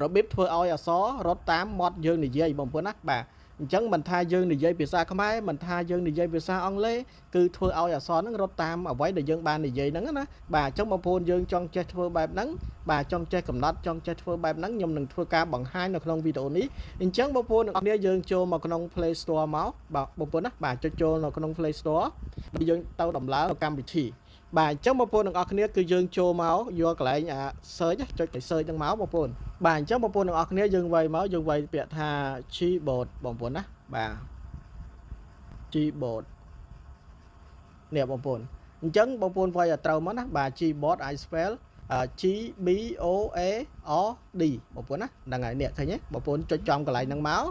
របៀបធ្វើឲ្យអក្សររត់តាមមាត់យើងនិយាយបងប្អូនណាបាទអញ្ចឹងមិនថាយើងនិយាយភាសាខ្មែរមិនថាយើងនិយាយភាសាអង់គ្លេសគឺធ្វើឲ្យអក្សរហ្នឹងរត់តាមអ្វីដែលយើងបាននិយាយហ្នឹងណាបាទអញ្ចឹងបងប្អូនយើងចង់ចេះធ្វើបែបហ្នឹងបាទចង់ចេះកំណត់ចង់ចេះធ្វើបែបហ្នឹងខ្ញុំនឹងធ្វើការបង្ហាញនៅក្នុងវីដេអូនេះអញ្ចឹងបងប្អូនទាំងអស់គ្នាយើងចូលមកក្នុង Play Store មកបាទបងប្អូនណាបាទចុចចូលនៅក្នុង Play Store យើងទៅដំឡើងកម្មវិធីបាទអញ្ចឹងបងប្អូនទាំងអស់គ្នាគឺយើងចូលមកយកកន្លែងsearch ចុចទៅ search ហ្នឹងមកបងប្អូនបាទអញ្ចឹងបងប្អូនទាំងអស់គ្នាយើងវាយមកយើងវាយពាក្យថា keyboard បងប្អូនណាបាទ keyboard នេះបងប្អូនអញ្ចឹងបងប្អូនវាយឲ្យត្រូវមកណាបាទ keyboard I spell G B O A R D បងប្អូនណាហ្នឹងហើយនេះឃើញទេបងប្អូនចុចចំកន្លែងហ្នឹងមក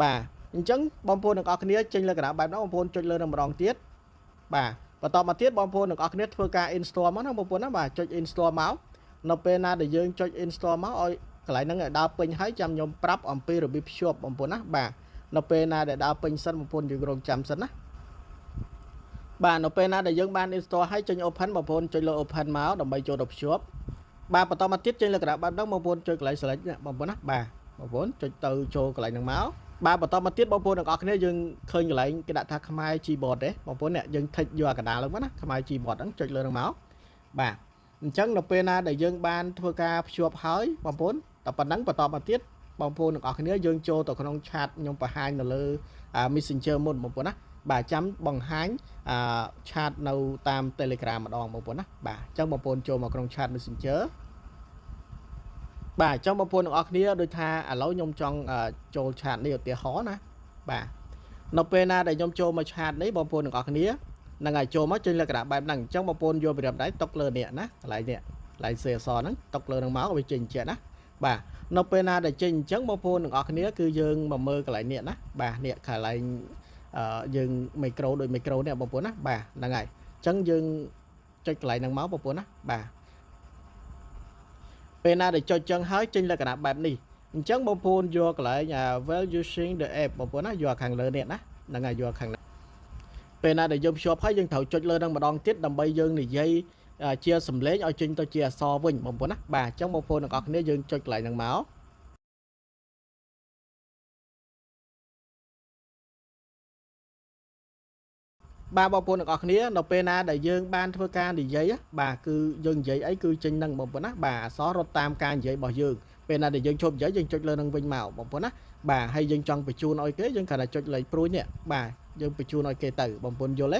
បាទអញ្ចឹងបងប្អូនទាំងអស់គ្នាចេញលក្ខណៈបែបហ្នឹងបងប្អូនចុចលើនឹងម្ដងទៀតបាទបន្តមកទៀតបងប្អូនទាំងអស់គ្នាធ្វើការ install មកណាបងប្អូនណាបាទចុច install មកនៅពេលណាដែលយើងចុច install មកឲ្យកន្លែងហ្នឹងឲ្យដើរពេញហើយចាំខ្ញុំប្រាប់អំពីរបៀបភ្ជាប់បងប្អូនណាបាទនៅពេលណាដែលដើរពេញសិនបងប្អូនយើងរងចាំសិនណាបាទនៅពេលណាដែលយើងបាន install ហើយចេញ open បងប្អូនចុចលើ open មកដើម្បីចូលទៅភ្ជាប់បាទបន្តមកទៀតចេញលក្ខណៈបែបហ្នឹងបងប្អូនចុចកន្លែង select បងប្អូនណាបាទបងប្អូនចុចទៅចូលកន្លែងហ្នឹងមកបាទបន្តមកទៀតបងប្អូនទាំងអស់គ្នាយើងឃើញកន្លែងគេដាក់ថាខ្មែរ keyboard ទេបងប្អូនអ្នកយើង tick យកអាកណ្ដាលហ្នឹងមកណាខ្មែរ keyboard ហ្នឹងចុចលើហ្នឹងមកបាទអញ្ចឹងនៅពេលណាដែលយើងបានធ្វើការភ្ជាប់ហើយបងប្អូនតែប៉ុណ្ណឹងបន្តមកទៀតបងប្អូនទាំងអស់គ្នាយើងចូលទៅក្នុង chat ខ្ញុំបង្ហាញនៅលើ Messenger មុនបងប្អូនណាបាទចាំបង្ហាញchat នៅតាម Telegram ម្ដងបងប្អូនណាបាទអញ្ចឹងបងប្អូនចូលមកក្នុង chat Messenger បាទអញ្ចឹងបងប្អូនទាំងអស់គ្នាដូចថាឥឡូវខ្ញុំចង់ចូល chat នេះឧទាហរណ៍ណាបាទនៅពេលណាដែលខ្ញុំចូលមក chat នេះបងប្អូនទាំងអស់គ្នានឹងឲ្យចូលមកចេញលក្ខណៈបែបហ្នឹងអញ្ចឹងបងប្អូនយកប្រេបដៃតុកលើនេះណាកន្លែងនេះកន្លែងសេអសហ្នឹងតុកលើនឹងមកវាចេញជាណាបាទនៅពេលណាដែលចេញអញ្ចឹងបងប្អូនទាំងអស់គ្នាគឺយើងមកមើលកន្លែងនេះណាបាទនេះកន្លែងយើងមីក្រូដូចមីក្រូនេះបងប្អូនណាបាទហ្នឹងហើយអញ្ចឹងយើងចុចកន្លែងហ្នឹងមកបងប្អូនណាបាទពេលណាដែលចុចចឹងហើយចេញលក្ខណៈបែបនេះអញ្ចឹងបងប្អូនយកកន្លែងwell using the app បងប្អូនណាយកខាងលើនេះណាហ្នឹងហើយយកខាងពេលណាដែលយើងភ្ជាប់ហើយយើងត្រូវចុចលើនឹងម្ដងទៀតដើម្បីយើងនិយាយជាសំឡេងឲ្យចេញទៅជាអក្សរវិញបងប្អូនណាបាទអញ្ចឹងបងប្អូនទាំងអស់គ្នាយើងចុចកន្លែងហ្នឹងមកបាទបងប្អូនទាំងអស់គ្នានៅពេលណាដែលយើងបានធ្វើការនិយាយបាទគឺយើងនិយាយអីគឺចេញហ្នឹងបងប្អូនណាបាទអក្សររត់តាមការនិយាយរបស់យើងពេលណាដែលយើងជប់និយាយយើងចុចលើនឹងវិញមកបងប្អូនណាបាទហើយយើងចង់បញ្ជូនឲ្យគេយើងគ្រាន់តែចុចលេខព្រួយនេះបាទយើងបញ្ជូនឲ្យគេទៅបងប្អូនយល់ទេ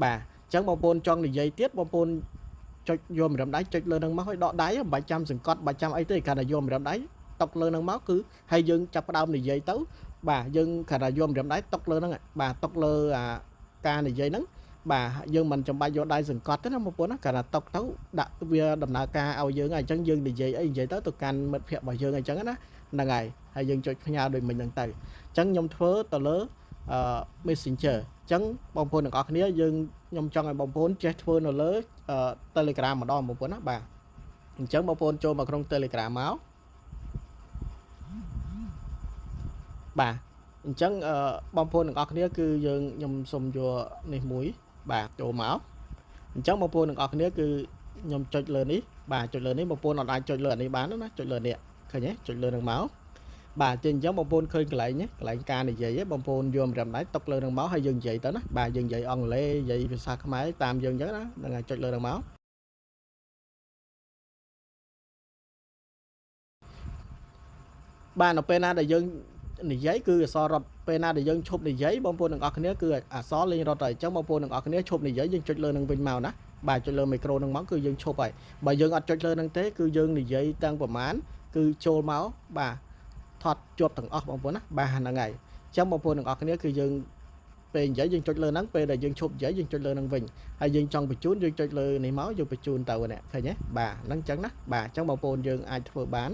បាទអញ្ចឹងបងប្អូនចង់និយាយទៀតបងប្អូនចុចយកម្រាមដៃចុចលើនឹងមកឲ្យដកដៃមិនបាច់ចាំសង្កត់បាច់ចាំអីទេគ្រាន់តែយកម្រាមដៃតុកលើនឹងមកគឺហើយយើងចាប់ផ្ដើមនិយាយទៅបាទយើងគ្រាន់តែយកម្រាមដៃតុកលើហ្នឹងបាទតុកលើការនិយាយហ្នឹងបាទយើងមិនចាំបាច់យកដៃសង្កត់ទេណាបងប្អូនណាគ្រាន់តែតុកទៅដាក់វាដំណើរការឲ្យយើងហើយអញ្ចឹងយើងនិយាយអីនិយាយទៅកាន់មិត្តភ័ក្តិរបស់យើងអញ្ចឹងណាហ្នឹងហើយយើងចុចផ្ញើដូចមិញហ្នឹងទៅអញ្ចឹងខ្ញុំធ្វើទៅលើMessenger អញ្ចឹងបងប្អូនទាំងអស់គ្នាខ្ញុំចង់ឲ្យបងប្អូនចេះធ្វើនៅលើ Telegram ម្ដងបងប្អូនណាបាទអញ្ចឹងបងប្អូនចូលមកក្នុង Telegram មកបាទអញ្ចឹងបងប្អូនទាំងអស់គ្នាគឺខ្ញុំសុំយកនេះមួយបាទចូលមកអញ្ចឹងបងប្អូនទាំងអស់គ្នាគឺខ្ញុំចុចលើនេះបាទចុចលើនេះបងប្អូនអត់អាចចុចលើអានេះបានណាចុចលើនេះឃើញទេចុចលើនឹងមកបាទអញ្ចឹងបងប្អូនឃើញកន្លែងនេះកន្លែងការនិយាយបងប្អូនយកម្រាមដៃតុកលើនឹងមកហើយយើងនិយាយទៅណាបាទយើងនិយាយអង់គ្លេសនិយាយភាសាខ្មែរតាមយើងអញ្ចឹងណាហ្នឹងហើយចុចលើនឹងមកបាទនៅពេលណាដែលយើងនិយាយគឺអក្សររត់ពេលណាដែលយើងឈប់និយាយបងប្អូនទាំងអស់គ្នាគឺអក្សរលេងរត់ហើយអញ្ចឹងបងប្អូនទាំងអស់គ្នាឈប់និយាយយើងចុចលើនឹងវិញមកណាបាទចុចលើមីក្រូនឹងមកគឺយើងឈប់ហើយបើយើងអត់ចុចលើនឹងទេគឺយើងនិយាយទាំងប្រមាណគឺចូលមកបាទថត់ជាប់ទាំងអស់បងប្អូនណាបាទហ្នឹងហើយអញ្ចឹងបងប្អូនទាំងអស់គ្នាគឺយើងពេលនិយាយយើងចុចលើហ្នឹងពេលដែលយើងឈប់និយាយយើងចុចលើហ្នឹងវិញហើយយើងចង់បញ្ជូនយើងចុចលើនេះមកយើងបញ្ជូនទៅនេះឃើញទេបាទហ្នឹងអញ្ចឹងណាបាទអញ្ចឹងបងប្អូនយើងអាចធ្វើបាន